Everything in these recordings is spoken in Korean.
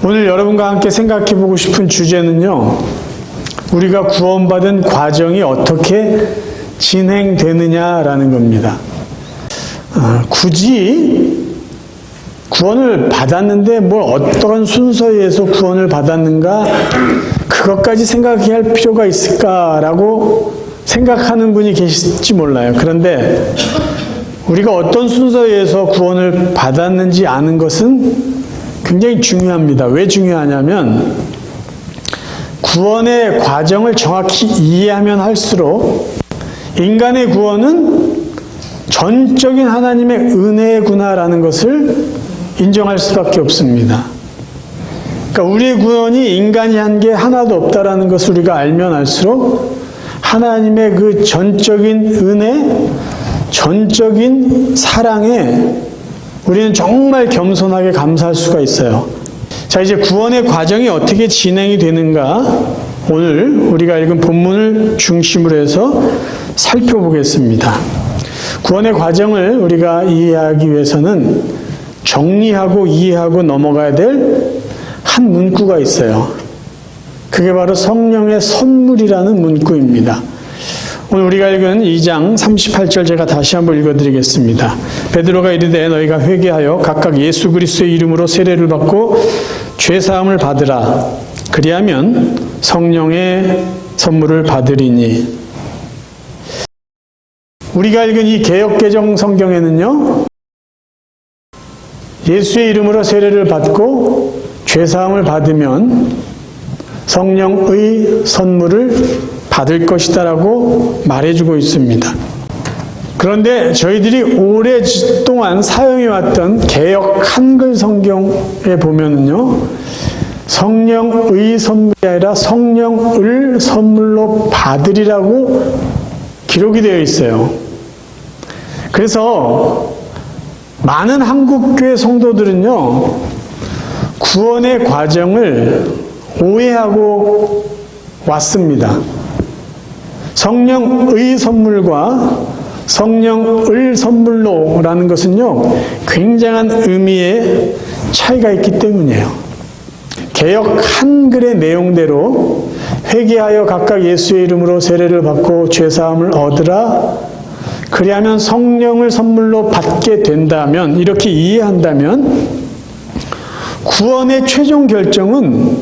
오늘 여러분과 함께 생각해 보고 싶은 주제는요, 우리가 구원받은 과정이 어떻게 진행되느냐라는 겁니다. 굳이 구원을 받았는데 어떤 순서에 의해서 구원을 받았는가, 그것까지 생각해야 할 필요가 있을까라고 생각하는 분이 계실지 몰라요. 그런데 우리가 어떤 순서에 의해서 구원을 받았는지 아는 것은 굉장히 중요합니다. 왜 중요하냐면 구원의 과정을 정확히 이해하면 할수록 인간의 구원은 전적인 하나님의 은혜구나라는 것을 인정할 수밖에 없습니다. 그러니까 우리의 구원이 인간이 한 게 하나도 없다라는 것을 우리가 알면 알수록 하나님의 그 전적인 은혜, 전적인 사랑에 우리는 정말 겸손하게 감사할 수가 있어요. 자, 이제 구원의 과정이 어떻게 진행이 되는가, 오늘 우리가 읽은 본문을 중심으로 해서 살펴보겠습니다. 구원의 과정을 우리가 이해하기 위해서는 정리하고 이해하고 넘어가야 될 한 문구가 있어요. 그게 바로 성령의 선물이라는 문구입니다. 오늘 우리가 읽은 2장 38절 제가 다시 한번 읽어드리겠습니다. 베드로가 이르되 너희가 회개하여 각각 예수 그리스도의 이름으로 세례를 받고 죄사함을 받으라. 그리하면 성령의 선물을 받으리니. 우리가 읽은 이 개역개정 성경에는요, 예수의 이름으로 세례를 받고 죄사함을 받으면 성령의 선물을 받을 것이다라고 말해주고 있습니다. 그런데 저희들이 오랫동안 사용해왔던 개역 한글 성경에 보면은요, 성령의 선물이 아니라 성령을 선물로 받으리라고 기록이 되어 있어요. 그래서 많은 한국교회 성도들은요, 구원의 과정을 오해하고 왔습니다. 성령의 선물과 성령을 선물로라는 것은요, 굉장한 의미의 차이가 있기 때문이에요. 개역 한글의 내용대로 회개하여 각각 예수의 이름으로 세례를 받고 죄사함을 얻으라. 그리하면 성령을 선물로 받게 된다면, 이렇게 이해한다면 구원의 최종 결정은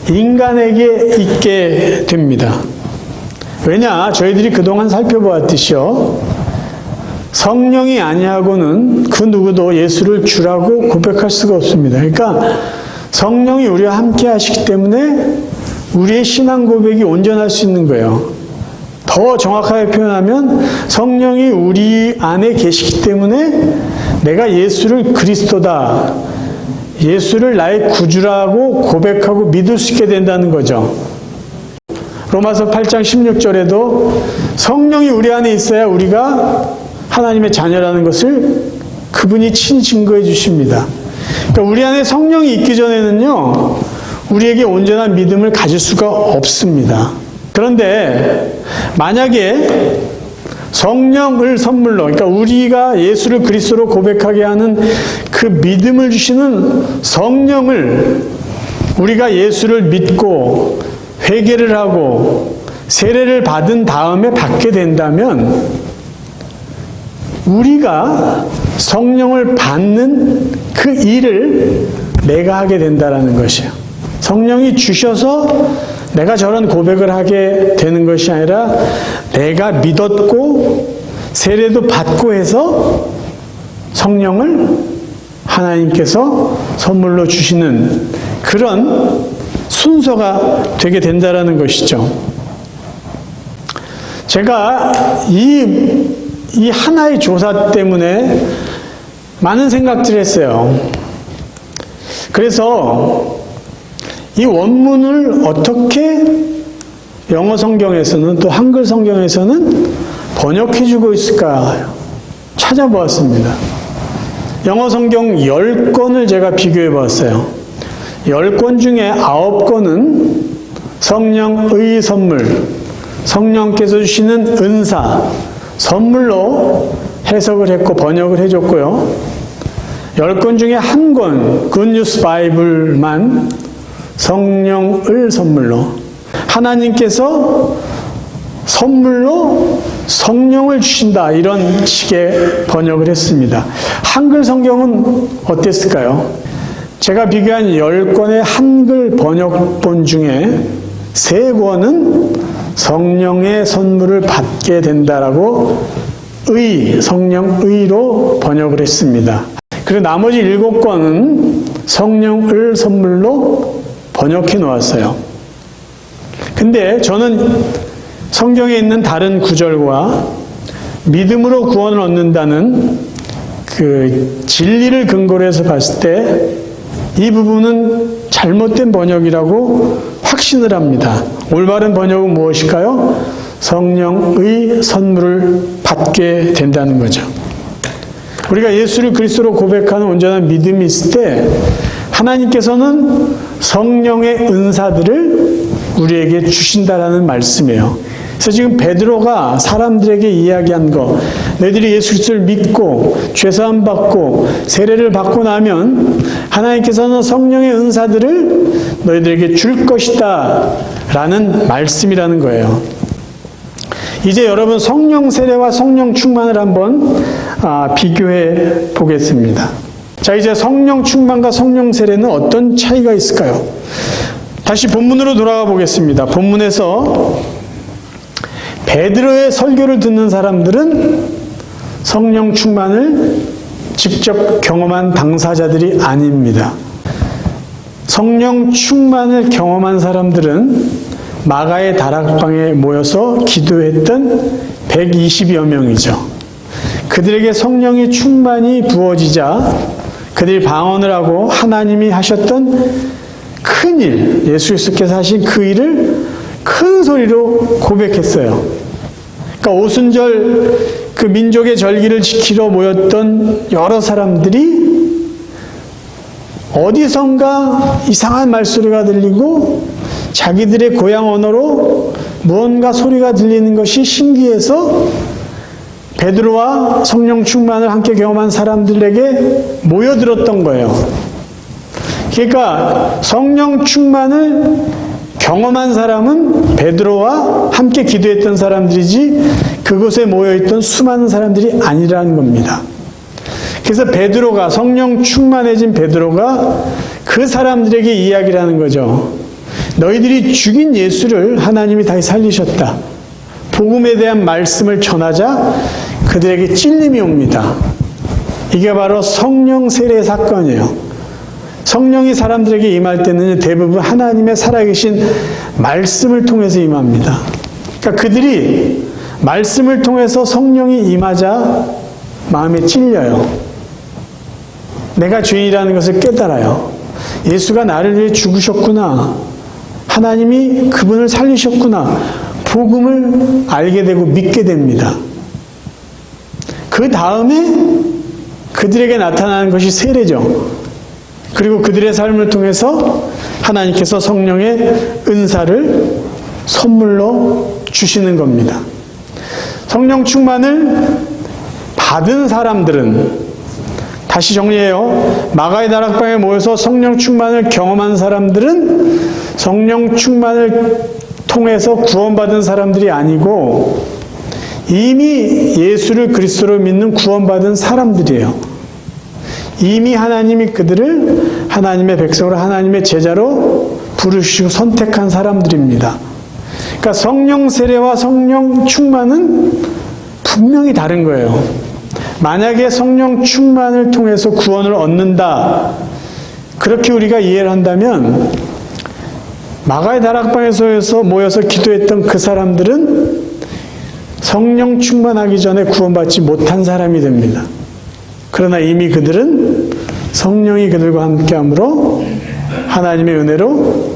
인간에게 있게 됩니다. 왜냐? 저희들이 그동안 살펴보았듯이요, 성령이 아니하고는 그 누구도 예수를 주라고 고백할 수가 없습니다. 그러니까 성령이 우리와 함께 하시기 때문에 우리의 신앙 고백이 온전할 수 있는 거예요. 더 정확하게 표현하면 성령이 우리 안에 계시기 때문에 내가 예수를 그리스도다, 예수를 나의 구주라고 고백하고 믿을 수 있게 된다는 거죠. 로마서 8장 16절에도 성령이 우리 안에 있어야 우리가 하나님의 자녀라는 것을 그분이 친히 증거해 주십니다. 그러니까 우리 안에 성령이 있기 전에는요, 우리에게 온전한 믿음을 가질 수가 없습니다. 그런데 만약에 성령을 선물로, 그러니까 우리가 예수를 그리스도로 고백하게 하는 그 믿음을 주시는 성령을 우리가 예수를 믿고 회개를 하고 세례를 받은 다음에 받게 된다면 우리가 성령을 받는 그 일을 내가 하게 된다는 것이에요. 성령이 주셔서 내가 저런 고백을 하게 되는 것이 아니라 내가 믿었고 세례도 받고 해서 성령을 하나님께서 선물로 주시는 그런 순서가 되게 된다는 것이죠. 제가 이 하나의 조사 때문에 많은 생각들을 했어요. 그래서 이 원문을 어떻게 영어 성경에서는 또 한글 성경에서는 번역해주고 있을까 찾아보았습니다. 영어 성경 10권을 제가 비교해봤어요. 10권 중에 9권은 성령의 선물, 성령께서 주시는 은사, 선물로 해석을 했고 번역을 해줬고요. 10권 중에 한 권, 굿뉴스 바이블만 성령을 선물로, 하나님께서 선물로 성령을 주신다, 이런 식의 번역을 했습니다. 한글 성경은 어땠을까요? 제가 비교한 10권의 한글 번역본 중에 3권은 성령의 선물을 받게 된다라고 성령의로 번역을 했습니다. 그리고 나머지 7권은 성령을 선물로 번역해 놓았어요. 근데 저는 성경에 있는 다른 구절과 믿음으로 구원을 얻는다는 그 진리를 근거로 해서 봤을 때 이 부분은 잘못된 번역이라고 확신을 합니다. 올바른 번역은 무엇일까요? 성령의 선물을 받게 된다는 거죠. 우리가 예수를 그리스도로 고백하는 온전한 믿음이 있을 때 하나님께서는 성령의 은사들을 우리에게 주신다라는 말씀이에요. 그래서 지금 베드로가 사람들에게 이야기한 거, 너희들이 예수 그리스도를 믿고 죄사함 받고 세례를 받고 나면 하나님께서는 성령의 은사들을 너희들에게 줄 것이다 라는 말씀이라는 거예요. 이제 여러분 성령 세례와 성령 충만을 한번 비교해 보겠습니다. 자, 이제 성령 충만과 성령 세례는 어떤 차이가 있을까요? 다시 본문으로 돌아가 보겠습니다. 본문에서 베드로의 설교를 듣는 사람들은 성령 충만을 직접 경험한 당사자들이 아닙니다. 성령 충만을 경험한 사람들은 마가의 다락방에 모여서 기도했던 120여 명이죠. 그들에게 성령의 충만이 부어지자 그들이 방언을 하고 하나님이 하셨던 큰 일, 예수 그리스도께서 하신 그 일을 큰 소리로 고백했어요. 그러니까 오순절 그 민족의 절기를 지키러 모였던 여러 사람들이 어디선가 이상한 말소리가 들리고 자기들의 고향 언어로 무언가 소리가 들리는 것이 신기해서 베드로와 성령 충만을 함께 경험한 사람들에게 모여들었던 거예요. 그러니까 성령 충만을 경험한 사람은 베드로와 함께 기도했던 사람들이지 그곳에 모여있던 수많은 사람들이 아니라는 겁니다. 그래서 베드로가, 성령 충만해진 베드로가 그 사람들에게 이야기를 하는 거죠. 너희들이 죽인 예수를 하나님이 다시 살리셨다. 복음에 대한 말씀을 전하자 그들에게 찔림이 옵니다. 이게 바로 성령 세례 사건이에요. 성령이 사람들에게 임할 때는 대부분 하나님의 살아계신 말씀을 통해서 임합니다. 그러니까 그들이 말씀을 통해서 성령이 임하자 마음에 찔려요. 내가 죄인이라는 것을 깨달아요. 예수가 나를 위해 죽으셨구나. 하나님이 그분을 살리셨구나. 복음을 알게 되고 믿게 됩니다. 그 다음에 그들에게 나타나는 것이 세례죠. 그리고 그들의 삶을 통해서 하나님께서 성령의 은사를 선물로 주시는 겁니다. 성령 충만을 받은 사람들은, 다시 정리해요. 마가의 다락방에 모여서 성령 충만을 경험한 사람들은 성령 충만을 통해서 구원받은 사람들이 아니고 이미 예수를 그리스도로 믿는 구원받은 사람들이에요. 이미 하나님이 그들을 하나님의 백성으로, 하나님의 제자로 부르시고 선택한 사람들입니다. 그러니까 성령 세례와 성령 충만은 분명히 다른 거예요. 만약에 성령 충만을 통해서 구원을 얻는다, 그렇게 우리가 이해를 한다면 마가의 다락방에서 모여서 기도했던 그 사람들은 성령 충만하기 전에 구원받지 못한 사람이 됩니다. 그러나 이미 그들은 성령이 그들과 함께함으로 하나님의 은혜로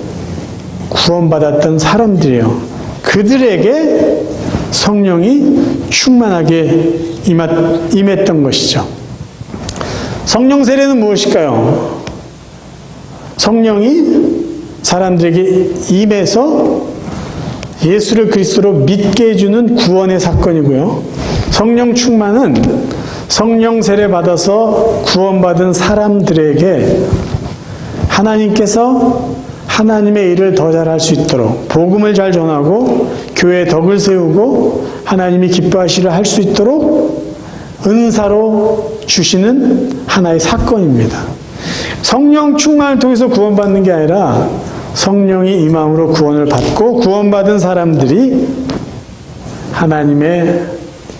구원받았던 사람들이에요. 그들에게 성령이 충만하게 임했던 것이죠. 성령 세례는 무엇일까요? 성령이 사람들에게 임해서 예수를 그리스도로 믿게 해주는 구원의 사건이고요. 성령 충만은 성령 세례 받아서 구원받은 사람들에게 하나님께서 하나님의 일을 더 잘할 수 있도록, 복음을 잘 전하고 교회의 덕을 세우고 하나님이 기뻐하시려 할 수 있도록 은사로 주시는 하나의 사건입니다. 성령 충만을 통해서 구원받는 게 아니라 성령이 임함으로 구원을 받고 구원받은 사람들이 하나님의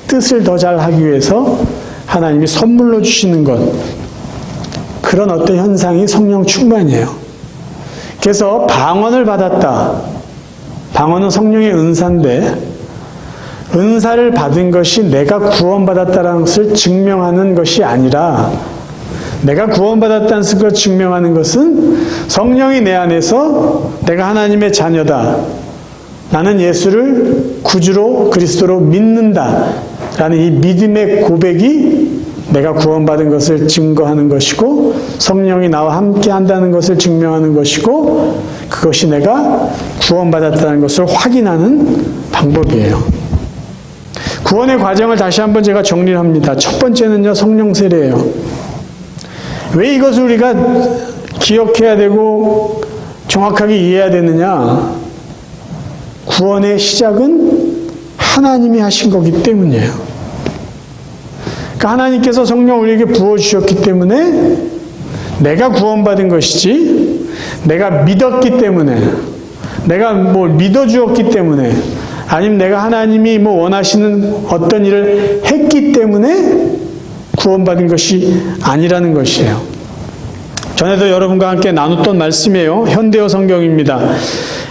뜻을 더 잘하기 위해서 하나님이 선물로 주시는 것, 그런 어떤 현상이 성령 충만이에요. 그래서 방언을 받았다. 방언은 성령의 은사인데 은사를 받은 것이 내가 구원받았다는 것을 증명하는 것이 아니라 내가 구원받았다는 것을 증명하는 것은 성령이 내 안에서 내가 하나님의 자녀다. 나는 예수를 구주로 그리스도로 믿는다. 라는 이 믿음의 고백이 내가 구원받은 것을 증거하는 것이고 성령이 나와 함께 한다는 것을 증명하는 것이고 그것이 내가 구원받았다는 것을 확인하는 방법이에요. 구원의 과정을 다시 한번 제가 정리를 합니다. 첫 번째는요, 성령 세례예요. 왜 이것을 우리가 기억해야 되고 정확하게 이해해야 되느냐? 구원의 시작은 하나님이 하신 거기 때문이에요. 그러니까 하나님께서 성령 우리에게 부어주셨기 때문에 내가 구원받은 것이지, 내가 믿었기 때문에, 내가 뭘 믿어주었기 때문에, 아니면 내가 하나님이 원하시는 어떤 일을 했기 때문에 구원받은 것이 아니라는 것이에요. 전에도 여러분과 함께 나눴던 말씀이에요. 현대어 성경입니다.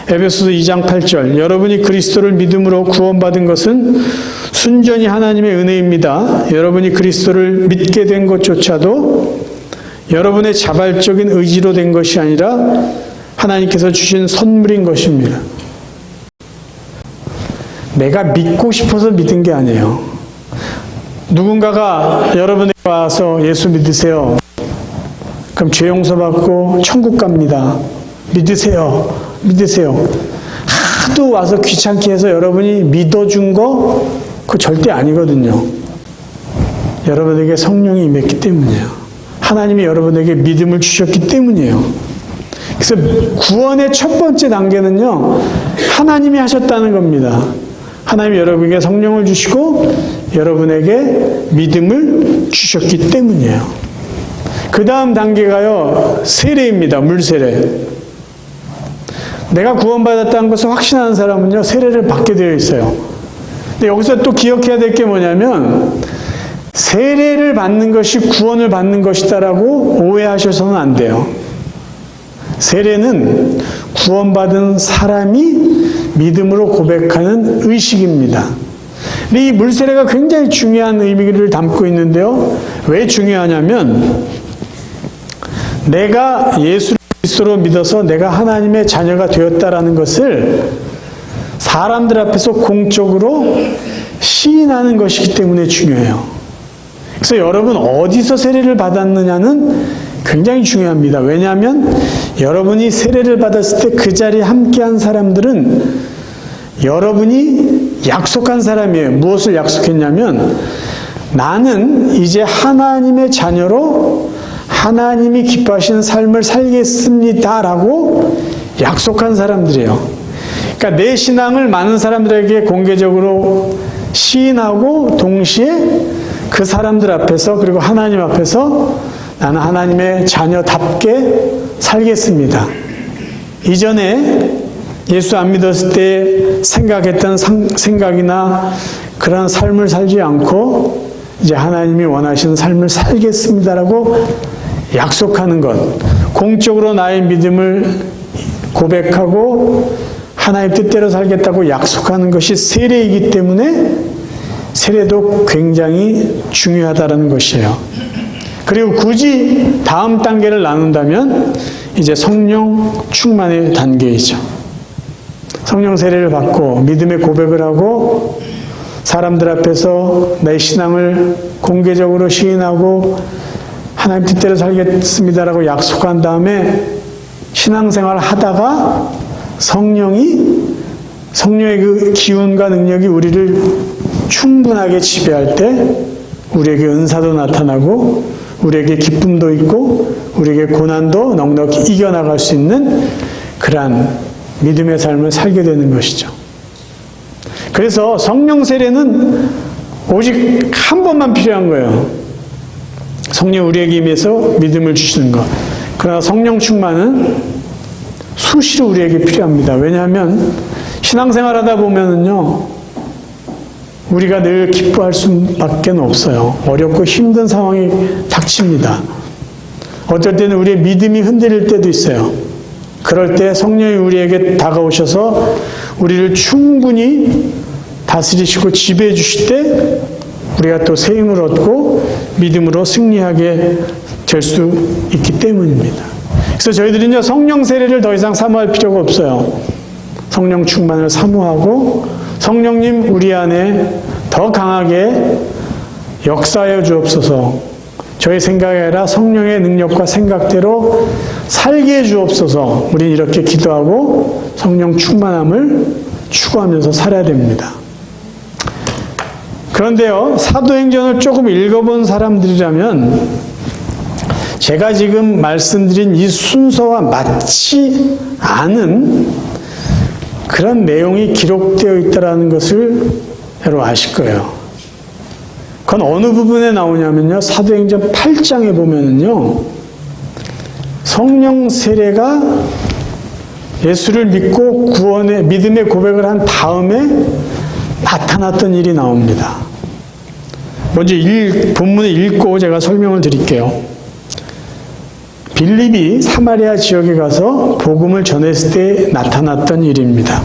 에베소서 2장 8절. 여러분이 그리스도를 믿음으로 구원받은 것은 순전히 하나님의 은혜입니다. 여러분이 그리스도를 믿게 된 것조차도 여러분의 자발적인 의지로 된 것이 아니라 하나님께서 주신 선물인 것입니다. 내가 믿고 싶어서 믿은 게 아니에요. 누군가가 여러분에게 와서 예수 믿으세요. 그럼 죄 용서받고 천국 갑니다. 믿으세요. 믿으세요. 하도 와서 귀찮게 해서 여러분이 믿어준 거 그거 절대 아니거든요. 여러분에게 성령이 임했기 때문이에요. 하나님이 여러분에게 믿음을 주셨기 때문이에요. 그래서 구원의 첫 번째 단계는요, 하나님이 하셨다는 겁니다. 하나님이 여러분에게 성령을 주시고 여러분에게 믿음을 주셨기 때문이에요. 그 다음 단계가요, 세례입니다. 물세례. 내가 구원받았다는 것을 확신하는 사람은요, 세례를 받게 되어 있어요. 근데 여기서 또 기억해야 될 게 뭐냐면, 세례를 받는 것이 구원을 받는 것이다라고 오해하셔서는 안 돼요. 세례는 구원받은 사람이 믿음으로 고백하는 의식입니다. 근데 이 물세례가 굉장히 중요한 의미를 담고 있는데요. 왜 중요하냐면, 내가 예수를 그리스도로 믿어서 내가 하나님의 자녀가 되었다라는 것을 사람들 앞에서 공적으로 시인하는 것이기 때문에 중요해요. 그래서 여러분 어디서 세례를 받았느냐는 굉장히 중요합니다. 왜냐하면 여러분이 세례를 받았을 때 그 자리에 함께한 사람들은 여러분이 약속한 사람이에요. 무엇을 약속했냐면, 나는 이제 하나님의 자녀로 하나님이 기뻐하시는 삶을 살겠습니다라고 약속한 사람들이에요. 그러니까 내 신앙을 많은 사람들에게 공개적으로 시인하고 동시에 그 사람들 앞에서, 그리고 하나님 앞에서 나는 하나님의 자녀답게 살겠습니다. 이전에 예수 안 믿었을 때 생각했던 생각이나 그런 삶을 살지 않고 이제 하나님이 원하시는 삶을 살겠습니다라고 약속하는 것, 공적으로 나의 믿음을 고백하고 하나님 뜻대로 살겠다고 약속하는 것이 세례이기 때문에 세례도 굉장히 중요하다는 것이에요. 그리고 굳이 다음 단계를 나눈다면 이제 성령 충만의 단계이죠. 성령 세례를 받고 믿음의 고백을 하고 사람들 앞에서 내 신앙을 공개적으로 시인하고 하나님 뜻대로 살겠습니다라고 약속한 다음에 신앙생활을 하다가 성령의 그 기운과 능력이 우리를 충분하게 지배할 때 우리에게 은사도 나타나고 우리에게 기쁨도 있고 우리에게 고난도 넉넉히 이겨나갈 수 있는 그러한 믿음의 삶을 살게 되는 것이죠. 그래서 성령 세례는 오직 한 번만 필요한 거예요. 성령 우리에게 임해서 믿음을 주시는 것. 그러나 성령 충만은 수시로 우리에게 필요합니다. 왜냐하면 신앙생활 하다 보면은요, 우리가 늘 기뻐할 수밖에 없어요. 어렵고 힘든 상황이 닥칩니다. 어떨 때는 우리의 믿음이 흔들릴 때도 있어요. 그럴 때 성령이 우리에게 다가오셔서 우리를 충분히 다스리시고 지배해 주실 때 우리가 또 새 힘을 얻고 믿음으로 승리하게 될 수 있기 때문입니다. 그래서 저희들은요, 성령 세례를 더 이상 사모할 필요가 없어요. 성령 충만을 사모하고 성령님 우리 안에 더 강하게 역사하여 주옵소서. 저의 생각이 아니라 성령의 능력과 생각대로 살게 해 주옵소서. 우린 이렇게 기도하고 성령 충만함을 추구하면서 살아야 됩니다. 그런데요, 사도행전을 조금 읽어본 사람들이라면 제가 지금 말씀드린 이 순서와 맞지 않은 그런 내용이 기록되어 있다는 것을 여러분 아실 거예요. 그건 어느 부분에 나오냐면요, 사도행전 8장에 보면은요, 성령 세례가 예수를 믿고 구원의 믿음의 고백을 한 다음에 나타났던 일이 나옵니다. 먼저 본문을 읽고 제가 설명을 드릴게요. 빌립이 사마리아 지역에 가서 복음을 전했을 때 나타났던 일입니다.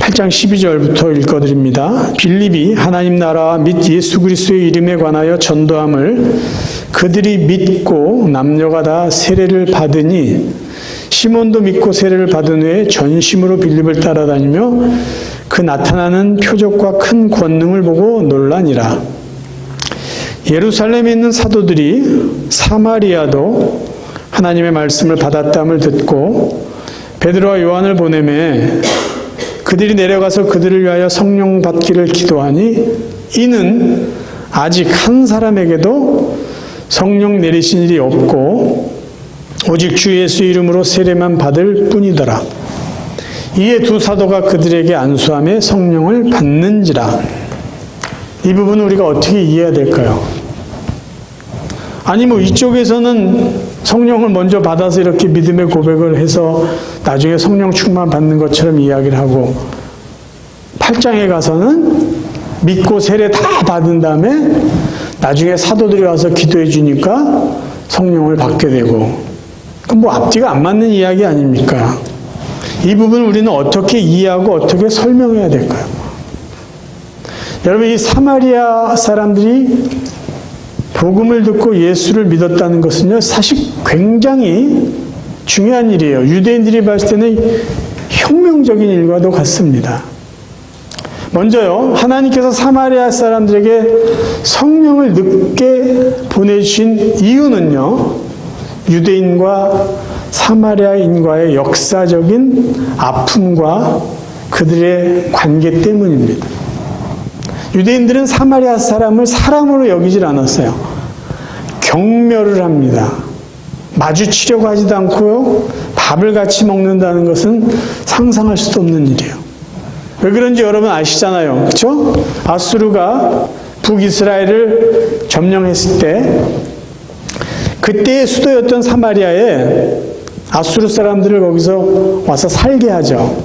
8장 12절부터 읽어드립니다. 빌립이 하나님 나라와 및 예수 그리스도의 이름에 관하여 전도함을 그들이 믿고 남녀가 다 세례를 받으니 시몬도 믿고 세례를 받은 후에 전심으로 빌립을 따라다니며 그 나타나는 표적과 큰 권능을 보고 놀라니라. 예루살렘에 있는 사도들이 사마리아도 하나님의 말씀을 받았다함을 듣고 베드로와 요한을 보내매 그들이 내려가서 그들을 위하여 성령 받기를 기도하니 이는 아직 한 사람에게도 성령 내리신 일이 없고 오직 주 예수 이름으로 세례만 받을 뿐이더라. 이에 두 사도가 그들에게 안수하며 성령을 받는지라. 이 부분을 우리가 어떻게 이해해야 될까요? 아니 이쪽에서는 성령을 먼저 받아서 이렇게 믿음의 고백을 해서 나중에 성령 충만 받는 것처럼 이야기를 하고 8장에 가서는 믿고 세례 다 받은 다음에 나중에 사도들이 와서 기도해 주니까 성령을 받게 되고, 그럼 앞뒤가 안 맞는 이야기 아닙니까? 이 부분을 우리는 어떻게 이해하고 어떻게 설명해야 될까요? 여러분, 이 사마리아 사람들이 복음을 듣고 예수를 믿었다는 것은요, 사실 굉장히 중요한 일이에요. 유대인들이 봤을 때는 혁명적인 일과도 같습니다. 먼저요, 하나님께서 사마리아 사람들에게 성령을 늦게 보내주신 이유는요, 유대인과 사마리아인과의 역사적인 아픔과 그들의 관계 때문입니다. 유대인들은 사마리아 사람을 사람으로 여기질 않았어요. 경멸을 합니다. 마주치려고 하지도 않고요, 밥을 같이 먹는다는 것은 상상할 수도 없는 일이에요. 왜 그런지 여러분 아시잖아요. 그렇죠? 아수르가 북이스라엘을 점령했을 때 그때의 수도였던 사마리아에 아수르 사람들을 거기서 와서 살게 하죠.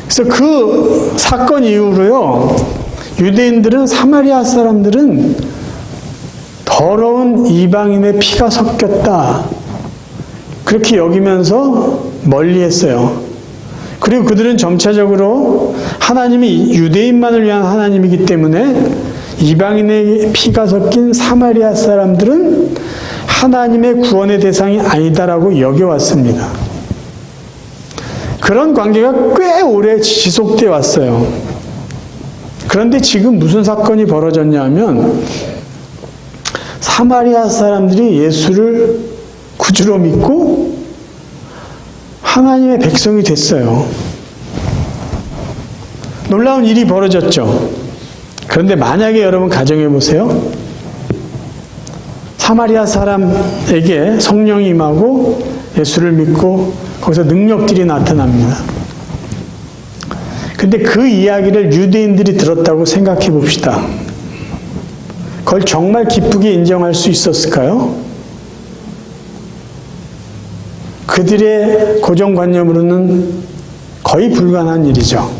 그래서 그 사건 이후로요, 유대인들은 사마리아 사람들은 더러운 이방인의 피가 섞였다, 그렇게 여기면서 멀리했어요. 그리고 그들은 점차적으로 하나님이 유대인만을 위한 하나님이기 때문에 이방인의 피가 섞인 사마리아 사람들은 하나님의 구원의 대상이 아니다라고 여겨왔습니다. 그런 관계가 꽤 오래 지속되어 왔어요. 그런데 지금 무슨 사건이 벌어졌냐 하면 사마리아 사람들이 예수를 구주로 믿고 하나님의 백성이 됐어요. 놀라운 일이 벌어졌죠. 그런데 만약에 여러분 가정해 보세요. 사마리아 사람에게 성령이 임하고 예수를 믿고 거기서 능력들이 나타납니다. 근데 그 이야기를 유대인들이 들었다고 생각해 봅시다. 그걸 정말 기쁘게 인정할 수 있었을까요? 그들의 고정관념으로는 거의 불가능한 일이죠.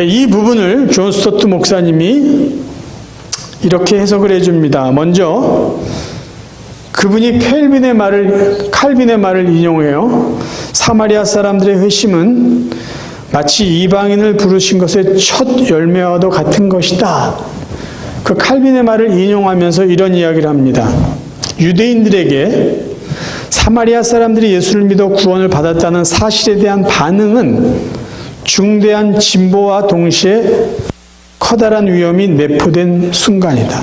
이 부분을 존 스토트 목사님이 이렇게 해석을 해줍니다. 먼저 그분이 칼빈의 말을 인용해요. 사마리아 사람들의 회심은 마치 이방인을 부르신 것의 첫 열매와도 같은 것이다. 그 칼빈의 말을 인용하면서 이런 이야기를 합니다. 유대인들에게 사마리아 사람들이 예수를 믿어 구원을 받았다는 사실에 대한 반응은 중대한 진보와 동시에 커다란 위험이 내포된 순간이다.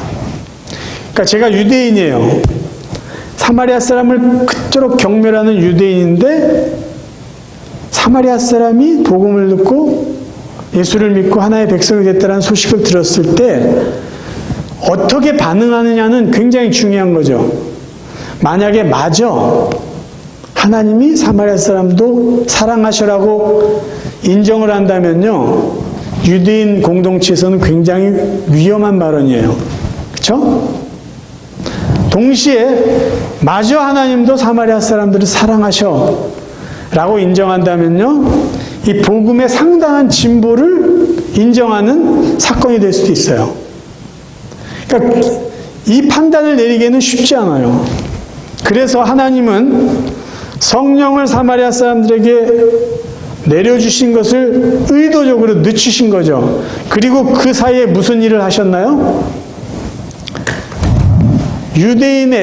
그러니까 제가 유대인이에요. 사마리아 사람을 그토록 경멸하는 유대인인데 사마리아 사람이 복음을 듣고 예수를 믿고 하나의 백성이 됐다는 소식을 들었을 때 어떻게 반응하느냐는 굉장히 중요한 거죠. 만약에 맞아, 하나님이 사마리아 사람도 사랑하시라고 인정을 한다면요, 유대인 공동체에서는 굉장히 위험한 발언이에요. 그렇죠? 동시에 마저 하나님도 사마리아 사람들을 사랑하셔 라고 인정한다면요, 이 복음의 상당한 진보를 인정하는 사건이 될 수도 있어요. 그러니까 이 판단을 내리기에는 쉽지 않아요. 그래서 하나님은 성령을 사마리아 사람들에게 내려주신 것을 의도적으로 늦추신 거죠. 그리고 그 사이에 무슨 일을 하셨나요?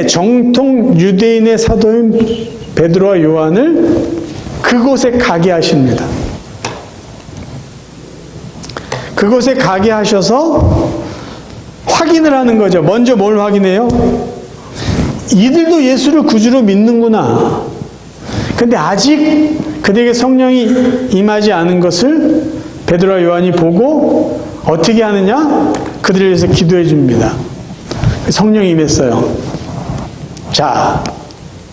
정통 유대인의 사도인 베드로와 요한을 그곳에 가게 하십니다. 그곳에 가게 하셔서 확인을 하는 거죠. 먼저 뭘 확인해요? 이들도 예수를 구주로 믿는구나. 근데 아직 그들에게 성령이 임하지 않은 것을 베드로와 요한이 보고 어떻게 하느냐? 그들을 위해서 기도해 줍니다. 성령이 임했어요. 자,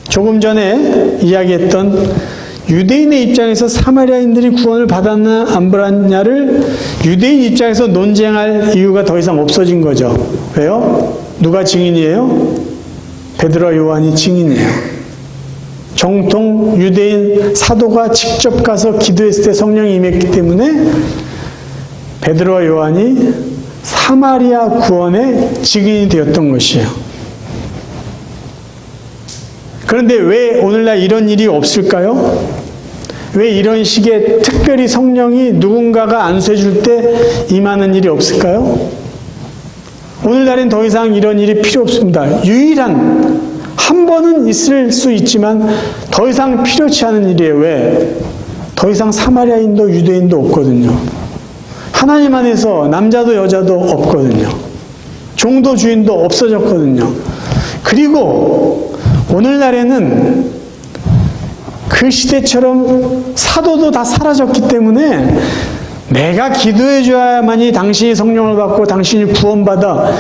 조금 전에 이야기했던 유대인의 입장에서 사마리아인들이 구원을 받았나 안 받았냐를 유대인 입장에서 논쟁할 이유가 더 이상 없어진 거죠. 왜요? 누가 증인이에요? 베드로와 요한이 증인이에요. 정통 유대인 사도가 직접 가서 기도했을 때 성령이 임했기 때문에 베드로와 요한이 사마리아 구원의 증인이 되었던 것이에요. 그런데 왜 오늘날 이런 일이 없을까요? 왜 이런 식의 특별히 성령이 누군가가 안수해줄 때 임하는 일이 없을까요? 오늘날엔 더 이상 이런 일이 필요 없습니다. 유일한 한 번은 있을 수 있지만 더 이상 필요치 않은 일이에요. 왜? 더 이상 사마리아인도 유대인도 없거든요. 하나님 안에서 남자도 여자도 없거든요. 종도 주인도 없어졌거든요. 그리고 오늘날에는 그 시대처럼 사도도 다 사라졌기 때문에 내가 기도해 줘야만이 당신이 성령을 받고 당신이 구원받아,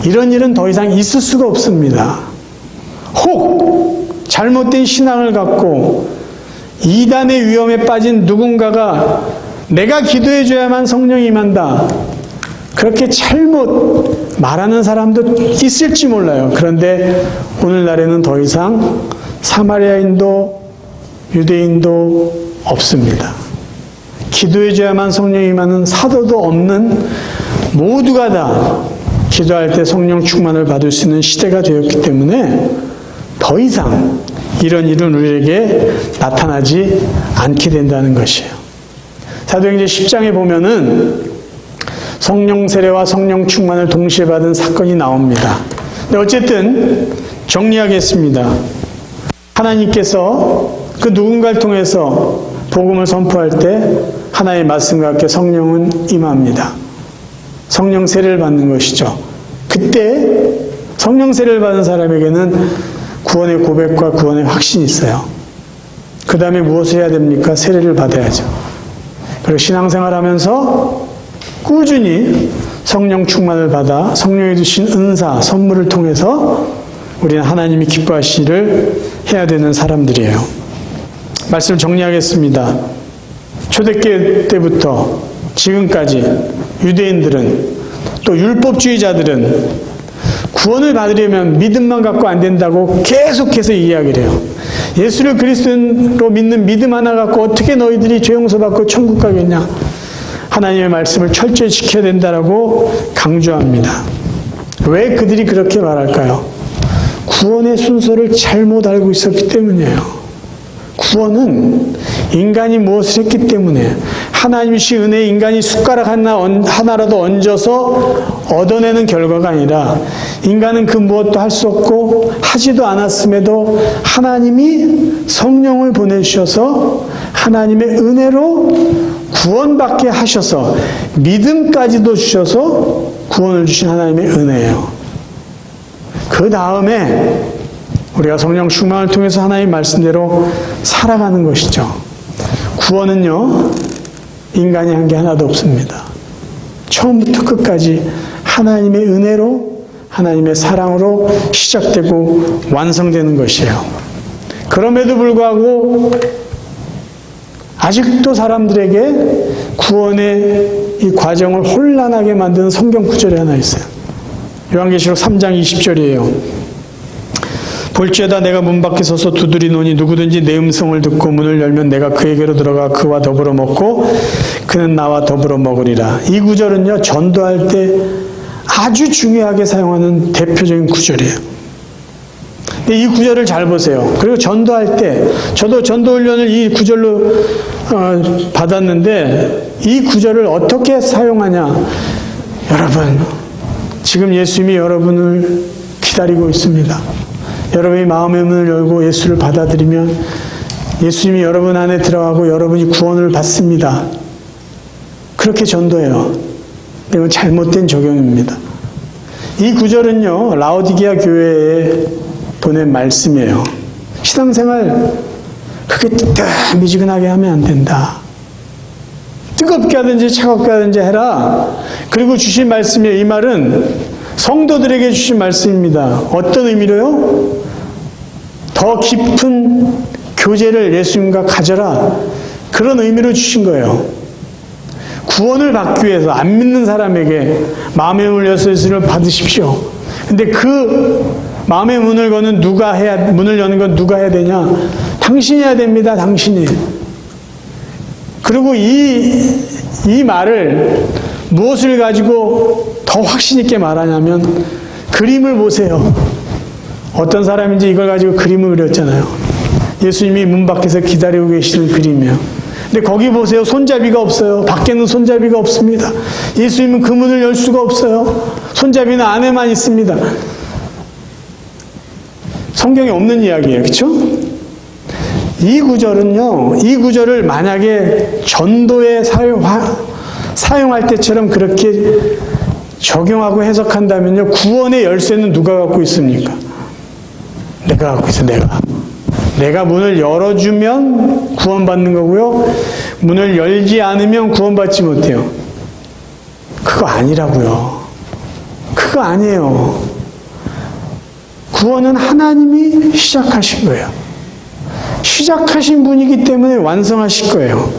이런 일은 더 이상 있을 수가 없습니다. 혹 잘못된 신앙을 갖고 이단의 위험에 빠진 누군가가 내가 기도해 줘야만 성령이 임한다, 그렇게 잘못 말하는 사람도 있을지 몰라요. 그런데 오늘날에는 더 이상 사마리아인도 유대인도 없습니다. 기도해 줘야만 성령이 임하는 사도도 없는, 모두가 다 기도할 때 성령 충만을 받을 수 있는 시대가 되었기 때문에 더 이상 이런 일은 우리에게 나타나지 않게 된다는 것이에요. 사도행전 10장에 보면은 성령 세례와 성령 충만을 동시에 받은 사건이 나옵니다. 근데 어쨌든 정리하겠습니다. 하나님께서 그 누군가를 통해서 복음을 선포할 때 하나의 말씀과 함께 성령은 임합니다. 성령 세례를 받는 것이죠. 그때 성령 세례를 받은 사람에게는 구원의 고백과 구원의 확신이 있어요. 그 다음에 무엇을 해야 됩니까? 세례를 받아야죠. 그리고 신앙생활 하면서 꾸준히 성령 충만을 받아 성령이 주신 은사, 선물을 통해서 우리는 하나님이 기뻐하시기를 해야 되는 사람들이에요. 말씀을 정리하겠습니다. 초대교회 때부터 지금까지 유대인들은 또 율법주의자들은 구원을 받으려면 믿음만 갖고 안 된다고 계속해서 이야기를 해요. 예수를 그리스도로 믿는 믿음 하나 갖고 어떻게 너희들이 죄 용서받고 천국 가겠냐. 하나님의 말씀을 철저히 지켜야 된다라고 강조합니다. 왜 그들이 그렇게 말할까요? 구원의 순서를 잘못 알고 있었기 때문이에요. 구원은 인간이 무엇을 했기 때문에 하나님이신 은혜에 인간이 숟가락 하나라도 얹어서 얻어내는 결과가 아니라 인간은 그 무엇도 할 수 없고 하지도 않았음에도 하나님이 성령을 보내주셔서 하나님의 은혜로 구원받게 하셔서 믿음까지도 주셔서 구원을 주신 하나님의 은혜예요. 그 다음에 우리가 성령 충만을 통해서 하나님의 말씀대로 살아가는 것이죠. 구원은요, 인간이 한 게 하나도 없습니다. 처음부터 끝까지 하나님의 은혜로, 하나님의 사랑으로 시작되고 완성되는 것이에요. 그럼에도 불구하고 아직도 사람들에게 구원의 이 과정을 혼란하게 만드는 성경 구절이 하나 있어요. 요한계시록 3장 20절이에요. 볼지어다 내가 문 밖에 서서 두드리노니 누구든지 내 음성을 듣고 문을 열면 내가 그에게로 들어가 그와 더불어 먹고 그는 나와 더불어 먹으리라. 이 구절은요, 전도할 때 아주 중요하게 사용하는 대표적인 구절이에요. 근데 이 구절을 잘 보세요. 그리고 전도할 때 저도 전도훈련을 이 구절로 받았는데 이 구절을 어떻게 사용하냐. 여러분, 지금 예수님이 여러분을 기다리고 있습니다. 여러분이 마음의 문을 열고 예수를 받아들이면 예수님이 여러분 안에 들어가고 여러분이 구원을 받습니다. 그렇게 전도해요. 이건 잘못된 적용입니다. 이 구절은요, 라오디게아 교회에 보낸 말씀이에요. 신앙생활 그렇게 뜨뜻미지근하게 하면 안 된다. 뜨겁게 하든지 차갑게 하든지 해라. 그리고 주신 말씀이에요. 이 말은 성도들에게 주신 말씀입니다. 어떤 의미로요? 더 깊은 교제를 예수님과 가져라. 그런 의미로 주신 거예요. 구원을 받기 위해서 안 믿는 사람에게 마음의 문을 열어서 예수를 받으십시오. 근데 그 마음의 문을 문을 여는 건 누가 해야 되냐? 당신이 해야 됩니다. 당신이. 그리고 이 말을 무엇을 가지고 더 확신 있게 말하냐면 그림을 보세요. 어떤 사람인지 이걸 가지고 그림을 그렸잖아요. 예수님이 문 밖에서 기다리고 계시는 그림이에요. 근데 거기 보세요. 손잡이가 없어요. 밖에는 손잡이가 없습니다. 예수님은 그 문을 열 수가 없어요. 손잡이는 안에만 있습니다. 성경에 없는 이야기예요. 그렇죠? 이 구절은요. 이 구절을 만약에 전도에 사용할 때처럼 그렇게 적용하고 해석한다면요. 구원의 열쇠는 누가 갖고 있습니까? 내가 갖고 있어. 내가 문을 열어주면 구원받는 거고요. 문을 열지 않으면 구원받지 못해요. 그거 아니라고요. 그거 아니에요. 구원은 하나님이 시작하신 거예요. 시작하신 분이기 때문에 완성하실 거예요.